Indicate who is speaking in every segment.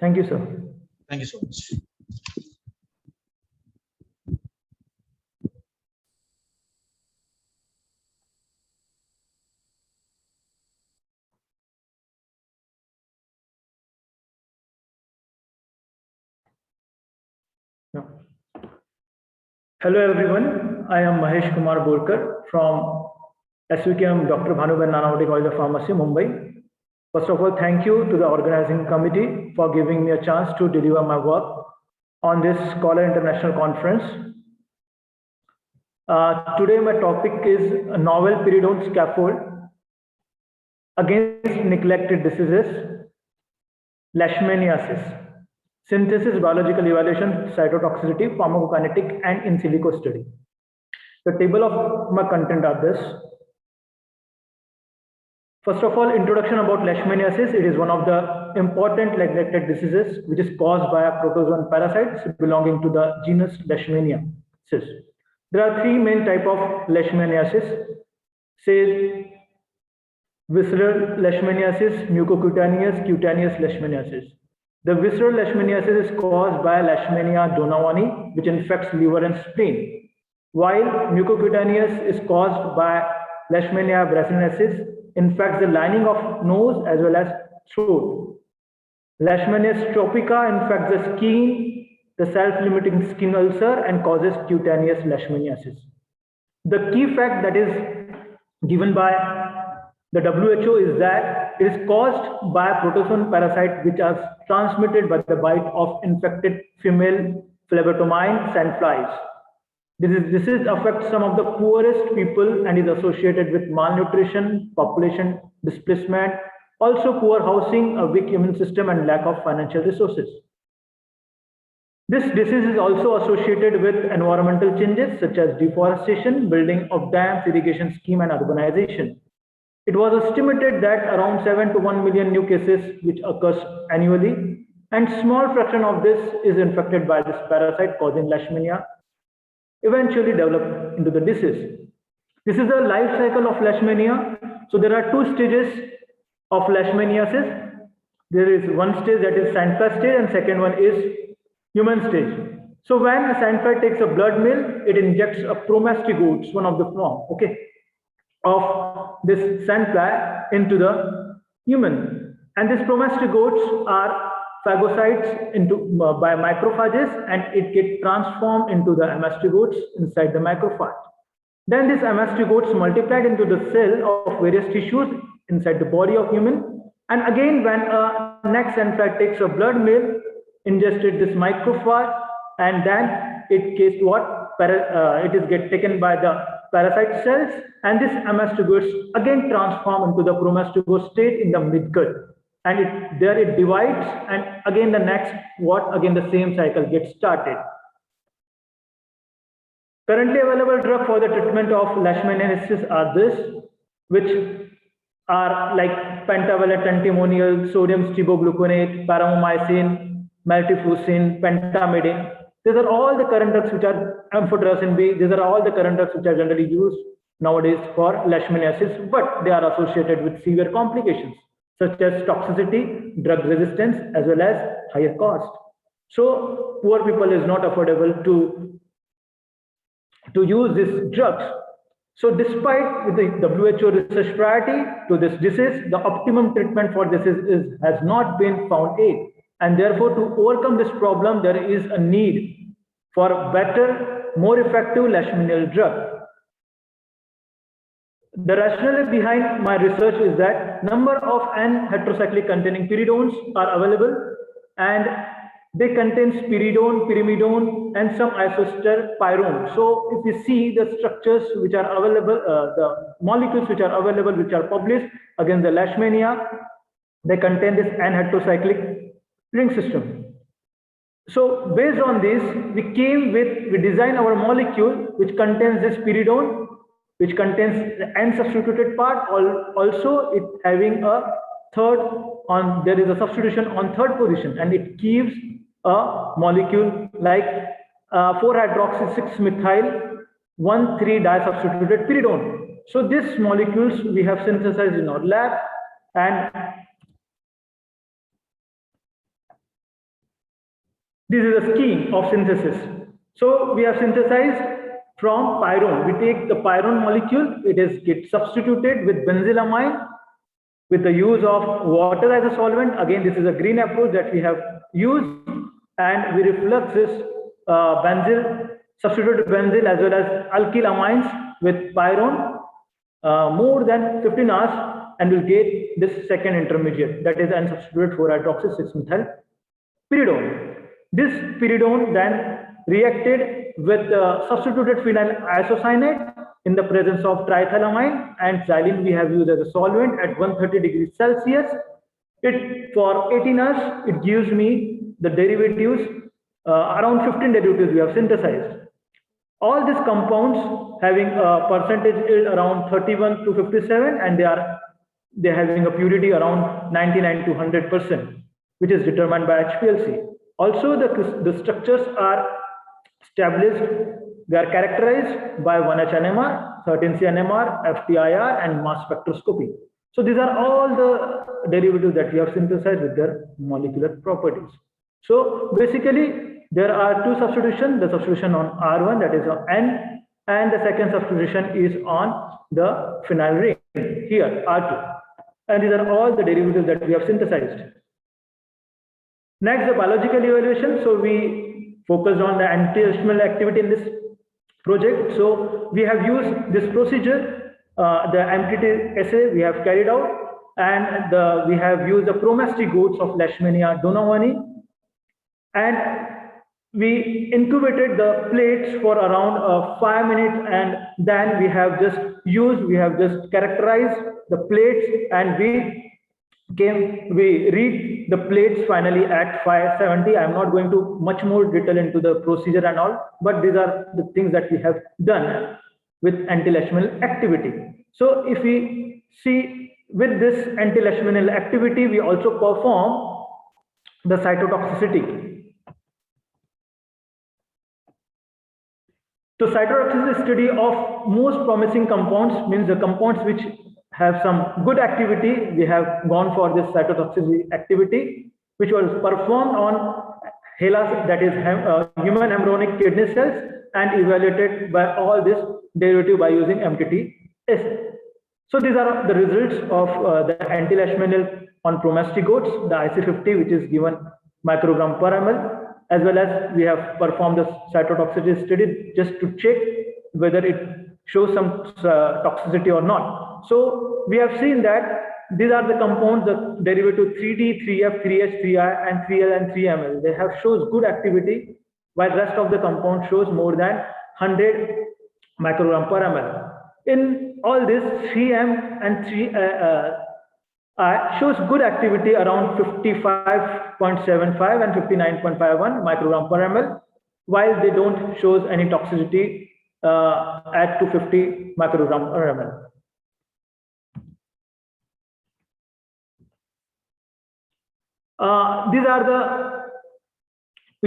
Speaker 1: Thank you, sir.
Speaker 2: Thank you so much.
Speaker 1: No. Hello everyone, I am Maheshkumar Borkar from SVKM Dr. Bhanuben Nanavati College of Pharmacy, Mumbai. First of all, thank you to the organizing committee for giving me a chance to deliver my work on this Scholar International Conference. Today my topic is a novel pyridone scaffold against neglected diseases, leishmaniasis. Synthesis, biological evaluation, cytotoxicity, pharmacokinetic, and in silico study. The table of my content are this. First of all, introduction about leishmaniasis. It is one of the important neglected diseases which is caused by a protozoan parasites belonging to the genus Leishmaniasis. There are three main types of leishmaniasis. Say visceral leishmaniasis, mucocutaneous, cutaneous leishmaniasis. The visceral leishmaniasis is caused by Leishmania donovani, which infects liver and spleen, while mucocutaneous is caused by Leishmania abrasionesis, infects the lining of nose as well as throat. Leishmania stropica infects the skin, the self-limiting skin ulcer, and causes cutaneous leishmaniasis. The key fact that is given by the WHO is that it is caused by protozoan parasite which are transmitted by the bite of infected female phlebotomine sandflies. This affects some of the poorest people and is associated with malnutrition, population displacement, also poor housing, a weak immune system, and lack of financial resources. This disease is also associated with environmental changes such as deforestation, building of dams, irrigation scheme, and urbanization. It was estimated that around 7 to 1 million new cases which occurs annually, and small fraction of this is infected by this parasite causing leishmania, eventually develop into the disease. This is the life cycle of leishmania. So there are two stages of leishmaniasis. There is one stage that is sandfly stage, and second one is human stage. So when a sandfly takes a blood meal, it injects a promastigotes, one of the form, okay, of this sandfly into the human. And these promastigotes are phagocytes into by macrophages, and it gets transformed into the amastigotes inside the macrophage. Then these amastigotes multiplied into the cell of various tissues inside the body of human. And again, when a next sandfly takes a blood meal, ingested this macrophage, and then it gets what? It is get taken by the parasite cells, and this amastigotes again transform into the promastigose state in the midgut, and it divides, and again the next again the same cycle gets started. Currently available drug for the treatment of leishmaniasis are this, which are like pentavalent antimonial, sodium stibogluconate, paramomycin, multiflucin, pentamidine. These are all the current drugs which are amphotericin B. These are all the current drugs which are generally used nowadays for leishmaniasis, but they are associated with severe complications such as toxicity, drug resistance, as well as higher cost. So poor people is not affordable to use these drugs. So despite with the WHO research priority to this disease, the optimum treatment for this has not been found yet. And therefore, to overcome this problem, there is a need for better, more effective leishmanial drug. The rationale behind my research is that number of N-heterocyclic containing pyridones are available, and they contain pyridone, pyrimidone, and some isoester pyrone. So if you see the structures which are available, the molecules which are available, which are published against the leishmania, they contain this N-heterocyclic ring system. So based on this, we designed our molecule which contains this pyridone, which contains the N substituted part. Also, it having a there is a substitution on third position, and it gives a molecule like 4-hydroxy 6-methyl 1,3-disubstituted pyridone. So these molecules we have synthesized in our lab, and This is a scheme of synthesis. So we have synthesized from pyrone. We take the pyrone molecule, gets substituted with benzylamine with the use of water as a solvent. Again, this is a green approach that we have used, and we reflux this substituted benzyl as well as alkyl amines with pyrone more than 15 hours, and we'll get this second intermediate, that is unsubstituted 4-hydroxy 6-methyl pyridone. This pyridone then reacted with substituted phenyl isocyanate in the presence of triethylamine and xylene we have used as a solvent at 130 degrees Celsius. For 18 hours, it gives me the derivatives, around 15 derivatives we have synthesized. All these compounds having a percentage yield around 31 to 57, and they're having a purity around 99 to 100%, which is determined by HPLC. Also, the structures are established. They are characterized by 1H NMR, 13C NMR, FTIR, and mass spectroscopy. So these are all the derivatives that we have synthesized with their molecular properties. So basically, there are two substitutions: the substitution on R1, that is on N, and the second substitution is on the phenyl ring here, R2. And these are all the derivatives that we have synthesized. Next, the biological evaluation. So we focused on the anti-HML activity in this project. So we have used this procedure, the MTT assay we have carried out, and we have used the chromastic goats of Leishmania donovani, and we incubated the plates for around 5 minutes, and then we have just characterized the plates, and we read the plates finally at 570. I'm not going to much more detail into the procedure and all, but these are the things that we have done with anti-Leishmanial activity. So if we see with this anti-Leishmanial activity, we also perform the cytotoxicity. So cytotoxicity study of most promising compounds, means the compounds which have some good activity. We have gone for this cytotoxicity activity, which was performed on HeLa, that is human embryonic kidney cells, and evaluated by all this derivative by using MTT assay. So these are the results of the anti-Leishmanial on chromastic goats, the IC50, which is given microgram per ml, as well as we have performed the cytotoxicity study just to check whether it shows some toxicity or not. So we have seen that these are the compounds, the derivative 3D, 3F, 3H, 3I, and 3L and 3Ml. They have shows good activity, while rest of the compound shows more than 100 microgram per ml. In all this, 3M and 3I shows good activity around 55.75 and 59.51 microgram per ml, while they don't shows any toxicity at 250 microgram per ml. These are the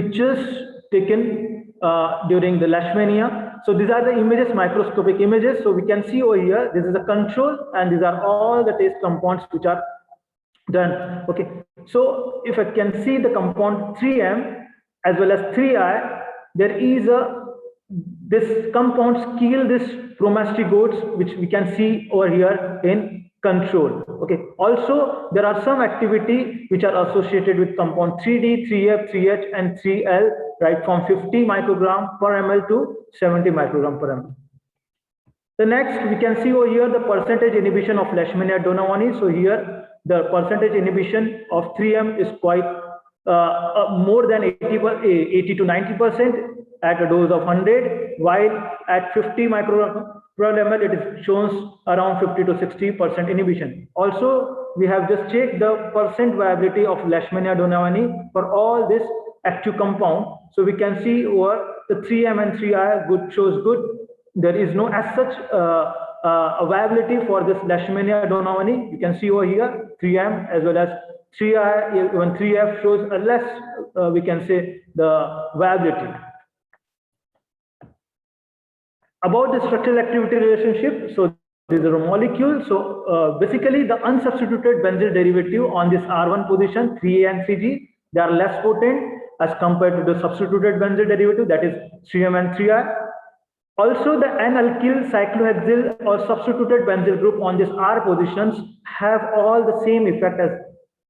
Speaker 1: pictures taken during the Leishmania. So these are the images, microscopic images. So we can see over here, this is the control, and these are all the test compounds which are done. Okay. So if I can see the compound 3M as well as 3I, there is this compounds kill this chromastic goats, which we can see over here in control. Okay. Also, there are some activity which are associated with compound 3D, 3F, 3H, and 3L, right, from 50 microgram per ml to 70 microgram per ml. The next, we can see over here the percentage inhibition of Leishmania donovani. So here, the percentage inhibition of 3M is quite more than 80 to 90% at a dose of 100, while at 50 microgram per ml, it is shows around 50 to 60% inhibition. Also, we have just checked the percent viability of Leishmania donovani for all this active compound. So we can see over the 3M and 3I shows good. There is no as such a viability for this Leishmania donovani. You can see over here 3M as well as 3I, even 3F shows a less, we can say, the viability. About the structural activity relationship, so this is a molecule. So basically the unsubstituted benzyl derivative on this R1 position, 3A and 3G, they are less potent as compared to the substituted benzyl derivative, that is 3M and 3I. Also, the N-alkyl cyclohexyl or substituted benzyl group on this R positions have all the same effect as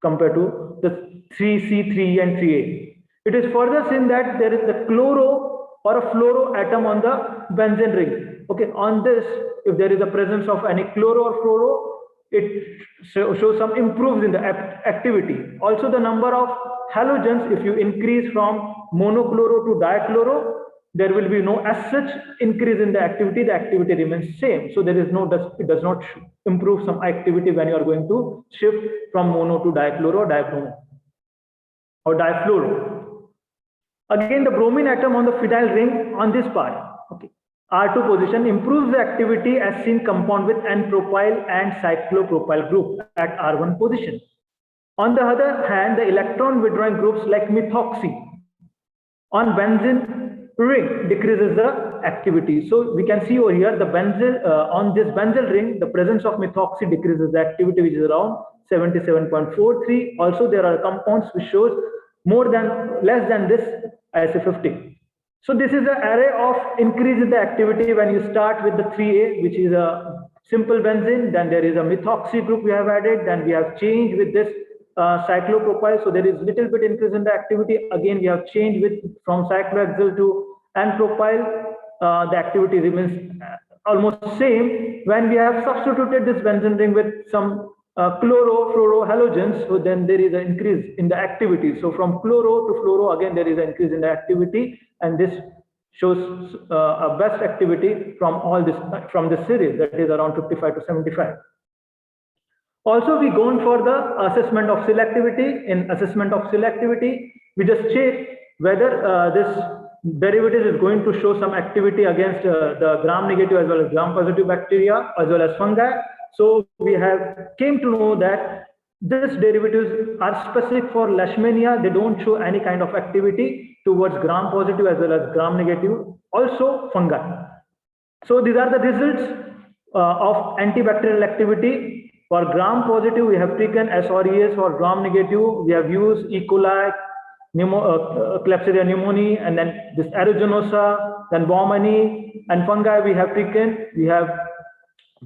Speaker 1: compared to the 3C, 3E and 3A. It is further seen that there is the chloro or a fluoro atom on the benzene ring. Okay, on this, if there is a presence of any chloro or fluoro, it shows some improves in the activity. Also, the number of halogens, if you increase from monochloro to dichloro, there will be no as such increase in the activity remains same. So there is no, it does not improve some activity when you are going to shift from mono to dichloro, dibromo or difluoro. Again, the bromine atom on the phenyl ring on this part, okay, R2 position improves the activity as seen compound with N-propyl and cyclopropyl group at R1 position. On the other hand, the electron withdrawing groups like methoxy on benzene ring decreases the activity. So we can see over here the benzyl on this benzyl ring, the presence of methoxy decreases the activity, which is around 77.43. Also, there are compounds which shows less than this IC50. So this is the array of increase in the activity when you start with the 3A, which is a simple benzene. Then there is a methoxy group we have added. Then we have changed with this cyclopropyl, so there is little bit increase in the activity. Again, we have changed from cyclohexyl to N-propyl. The activity remains almost same. When we have substituted this benzene ring with some chloro-fluorohalogens, so then there is an increase in the activity. So from chloro to fluoro, again there is an increase in the activity, and this shows a best activity from all this this series, that is around 55 to 75. Also, we go on for the assessment of selectivity. In assessment of selectivity, we just check whether this derivative is going to show some activity against the gram-negative as well as gram-positive bacteria as well as fungi. So we have came to know that these derivatives are specific for Leishmania. They don't show any kind of activity towards gram-positive as well as gram-negative, also fungi. So these are the results of antibacterial activity. For gram-positive, we have taken SRES. For gram-negative, we have used E. coli, Klebsiella pneumoniae, and then this aeruginosa, then Baumannii, and fungi we have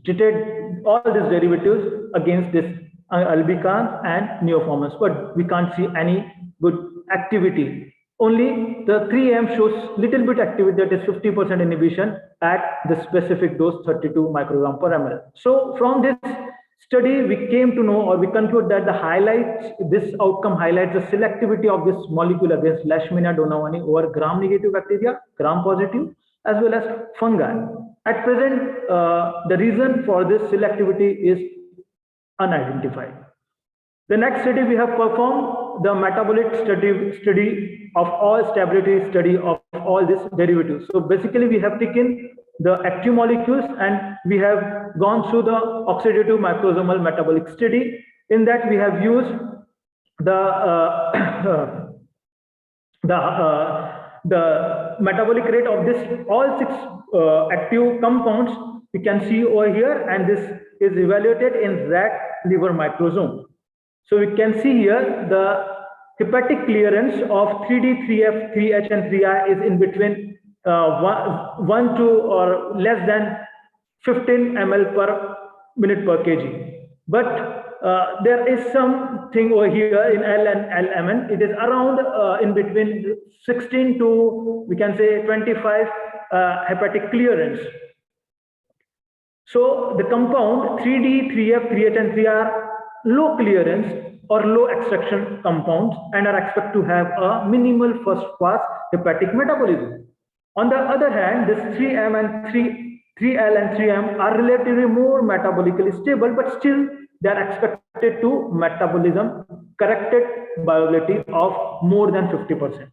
Speaker 1: treated all these derivatives against this albicans and neoformans, but we can't see any good activity. Only the 3M shows little bit activity, that is 50% inhibition at the specific dose 32 microgram per ml. So from this study, we came to know, or we conclude that this outcome highlights the selectivity of this molecule against Leishmania donovani over gram-negative bacteria, gram-positive, as well as fungi. At present, the reason for this selectivity is unidentified. The next study we have performed, the metabolic study of all stability study of all these derivatives. So basically, we have taken the active molecules and we have gone through the oxidative microsomal metabolic study. In that, we have used the metabolic rate of this all 6 active compounds we can see over here, and this is evaluated in rat liver microsome. So we can see here the hepatic clearance of 3D, 3F, 3H, and 3I is in between 1 to or less than 15 ml per minute per kg. But there is something over here in L and LMN. It is around in between 16 to, we can say, 25 hepatic clearance. So the compound 3D, 3F, 3H, and 3 are low clearance or low extraction compounds and are expected to have a minimal first pass hepatic metabolism. On the other hand, this 3M and 3L and 3M are relatively more metabolically stable, but still they are expected to metabolism corrected viability of more than 50%.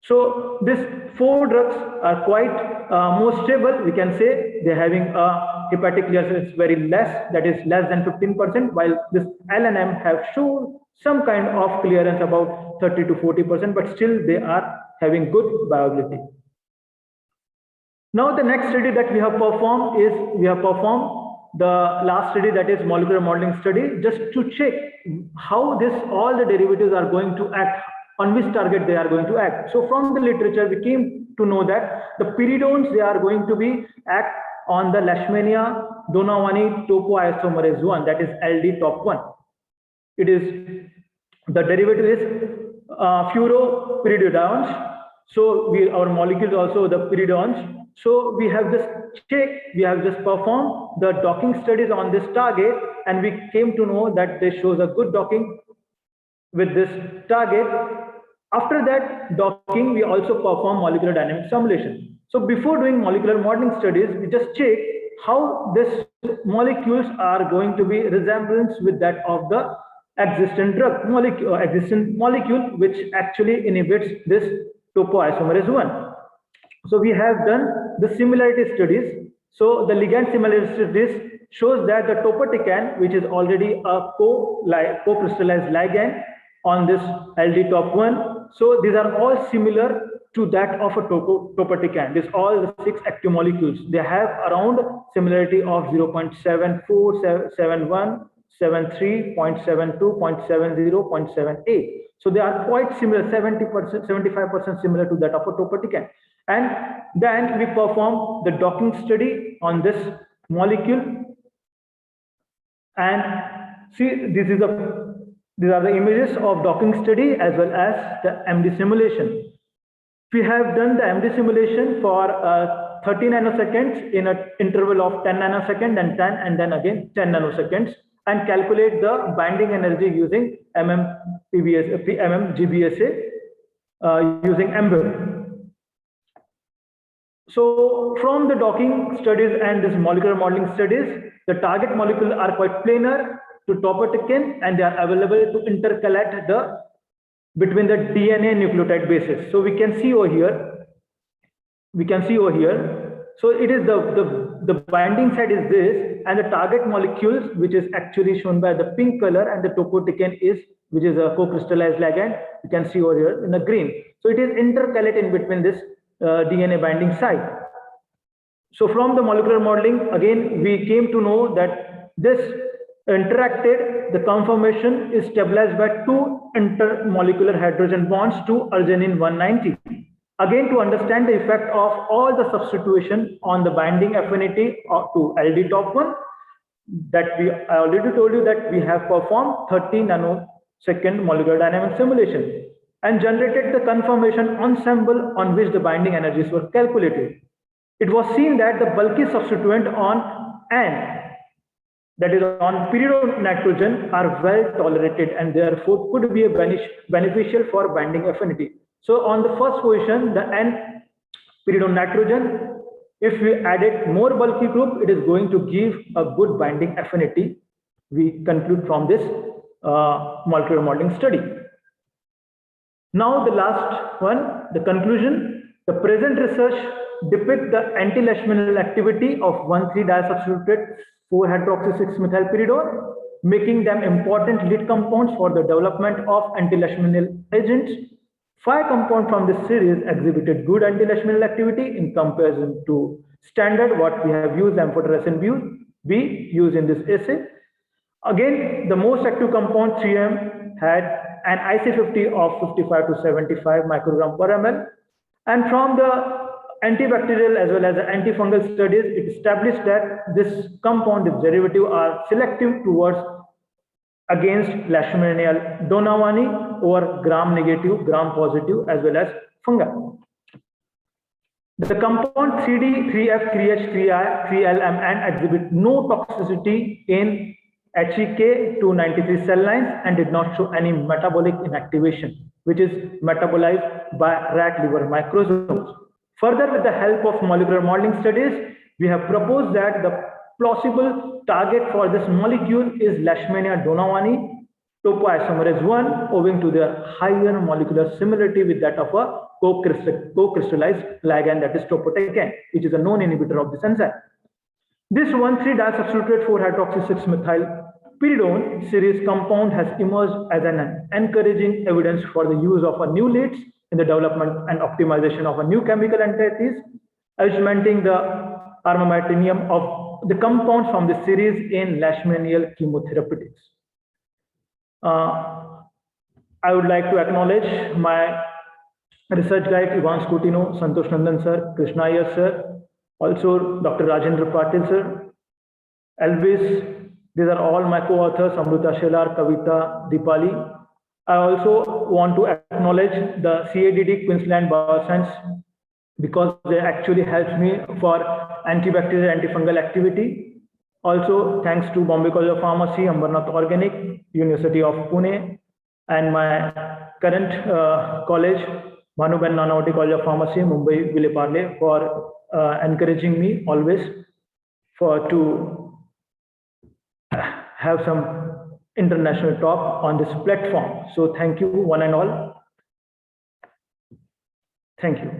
Speaker 1: So these 4 drugs are quite more stable. We can say they're having a hepatic clearance very less, that is less than 15%, while this L and M have shown some kind of clearance about 30 to 40%, but still they are having good viability. Now the next study that we have performed is the last study, that is molecular modeling study, just to check how all the derivatives are going to act on which target they are going to act. So from the literature, we came to know that the piridones, they are going to be act on the Leishmania Donawani topoisomerase 1, that is LD top 1. It is, the derivative is furopyridinones. So our molecules also the pyridones. So we have just checked, we have just performed the docking studies on this target, and we came to know that this shows a good docking with this target. After that docking, we also perform molecular dynamic simulation. So before doing molecular modeling studies, we just check how these molecules are going to be resemblance with that of the existing drug molecule, existing molecule, which actually inhibits this topoisomerase 1. So we have done the similarity studies. So the ligand similarity studies shows that the topotecan, which is already a co-crystallized ligand on this LD top 1, so these are all similar to that of a topotecan. These all the 6 active molecules, they have around similarity of 0.74, 71, 73, 0.72, 0.70, 0.78. So they are quite similar, 70%, 75% similar to that of a topotecan. And then we perform the docking study on this molecule. And see, these are the images of docking study as well as the MD simulation. We have done the MD simulation for 30 nanoseconds in an interval of 10 nanoseconds and 10, and then again 10 nanoseconds, and calculate the binding energy using GBSA using EMBER. So from the docking studies and this molecular modeling studies, the target molecules are quite planar to topotecan, and they are available to intercalate between the DNA nucleotide bases. So we can see over here. So it is the binding site is this, and the target molecules, which is actually shown by the pink color, and the topotecan is, which is a co-crystallized ligand, you can see over here in the green. So it is intercalate in between this DNA binding site. So from the molecular modeling, again, we came to know that this interacted, the conformation is stabilized by 2 intermolecular hydrogen bonds to arginine 190. Again, to understand the effect of all the substitution on the binding affinity to LD top 1, that I already told you that we have performed 30 nanosecond molecular dynamic simulation and generated the conformation ensemble on which the binding energies were calculated. It was seen that the bulky substituent on N, that is on pyridonitrogen, are well tolerated and therefore could be beneficial for binding affinity. So on the first position, the N pyridonitrogen, if we added more bulky group, it is going to give a good binding affinity. We conclude from this molecular modeling study. Now the last one, the conclusion. The present research depicts the anti-Leishmanial activity of 1,3-disubstituted 4-hydroxy-6-methylpyridone, making them important lead compounds for the development of anti-Leishmanial agents. 5 compounds from this series exhibited good anti-Leishmanial activity in comparison to standard what we have used, amphotericin B used in this assay. Again, the most active compound 3M had an IC50 of 55 to 75 microgram per ml, and from the antibacterial as well as the antifungal studies, it established that this compound, its derivative, are selective towards against Leishmanial Donawani or gram-negative, gram-positive as well as fungi. The compound 3D, 3F, 3H, 3I, 3LMN exhibit no toxicity in HEK293 cell lines and did not show any metabolic inactivation, which is metabolized by rat liver microsomes. Further, with the help of molecular modeling studies, we have proposed that the plausible target for this molecule is Leishmania Donawani topoisomerase 1, owing to their higher molecular similarity with that of a co-crystallized ligand, that is topotecan, which is a known inhibitor of this enzyme. This 1,3-disubstituted 4-hydroxy-6-methylpyridone series compound has emerged as an encouraging evidence for the use of a new leads in the development and optimization of a new chemical entities, augmenting the armamentarium of the compounds from the series in Leishmanial chemotherapeutics. I would like to acknowledge my research guide Ivan Scutino, Santosh Nandan sir, Krishna Iyer sir, also Dr. Rajendra Patil sir, Elvis. These are all my co-authors, Amrita Shelar, Kavita, Dipali. I also want to acknowledge the CADD Queensland Bioscience because they actually helped me for antibacterial, antifungal activity. Also, thanks to Bombay College of Pharmacy, Ambernath Organic, University of Pune, and my current college, Bhanuben Nanavati College of Pharmacy, Mumbai, Vile Parle, for encouraging me always to have some international talk on this platform. So thank you, one and all. Thank you.